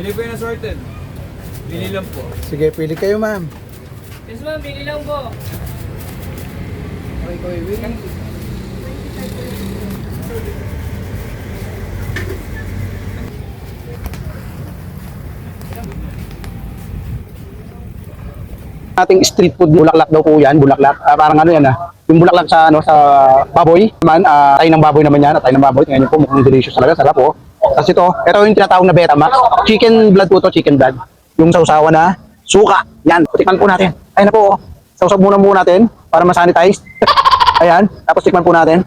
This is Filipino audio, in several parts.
Pili po yung assorted. Pili lang po. Sige, pili kayo, ma'am. Yes ma'am, bili lang po. Okay, ko Will. Ating street food, bulaklak daw po yan, bulaklak. Parang ano yan yung bulaklak sa sa baboy naman, tayo ng baboy naman yan, tayo ng baboy. Tingnan niyo po, mukhang delicious talaga, sarap po. Tapos ito yung tinatawag na Betamax. Chicken blood po to, chicken blood. Yung sausawan na suka. Yan, tikman po natin. Ayun na po, sausaw muna natin para ma-sanitize. Ayan, tapos tikman po natin.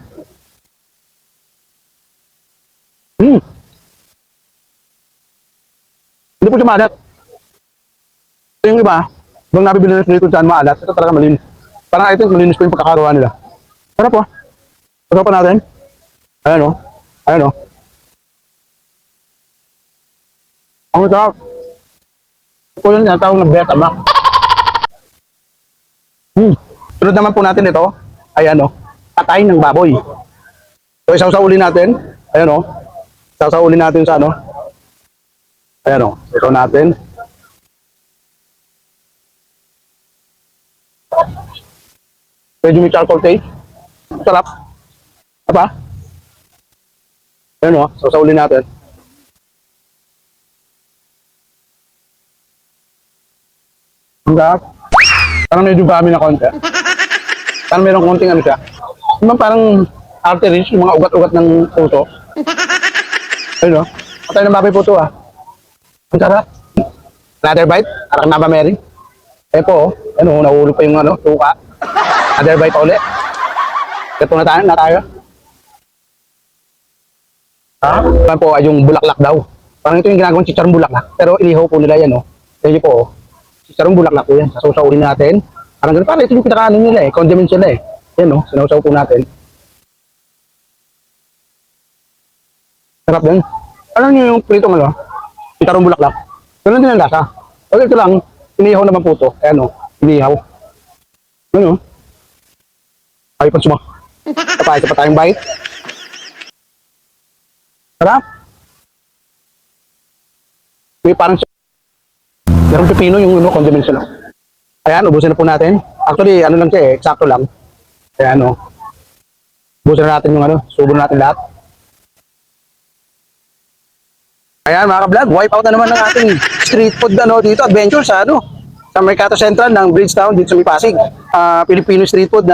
Hindi po siya maalat. Ito yung iba, bang nabibili na street food saan maalat, ito talaga malinis. Parang I think malinis po yung pagkakaroon nila. Sarap po. Pagkapan natin. Ayan o. Ayan o. Ang sarap. Ito yung tinatawag na Betamax. Sunod naman po natin ito. Ayan o. Patay ng baboy. So isaw-saulin natin. Ayan o. Isaw-saulin natin sa ano. Ayan o. Ito natin. Medyo may charcoal taste. Sarap. Apa? Ayan o. Isaw-saulin natin. Ang sarap. Parang medyo kami na konti. Parang mayroong konting ano siya. Parang arteries, yung mga ugat-ugat ng puso. Ayun o. Patay ng baboy po ito Ang sarap. Another bite. Parang Mama Mary. Ayun po Ano, nahulog pa yung ano, tuka. Another bite pa ulit. Ito na tayo. Parang po yung bulaklak daw. Parang ito yung ginagawang chicharong bulaklak. Pero inihaw po nila yan Ayun po chicharong bulaklak po yan. Sasawsawin natin. Parang ganun. Parang ito yung pinakaano nila condiment sila Yan sinawsaw po natin. Sarap din. Alam niyo yung pritong chicharong bulaklak. Ganun din ang lasa. Okay, ito lang. Inihaw naman po ito. Ayan inihaw. Ano? Ayaw pa suma. Isa pa tayong bite. Sarap. May parang merong pipino yung condiments Ayan, ubusin na po natin. Actually, ano lang siya eksakto lang. Ayan ubusin na natin yung subo natin lahat. Ayan mga ka-vlog, wipe out na naman ng ating street food dito, adventure sa sa Mercato Central ng Bridgetown dito sa Pasig. Filipino street food na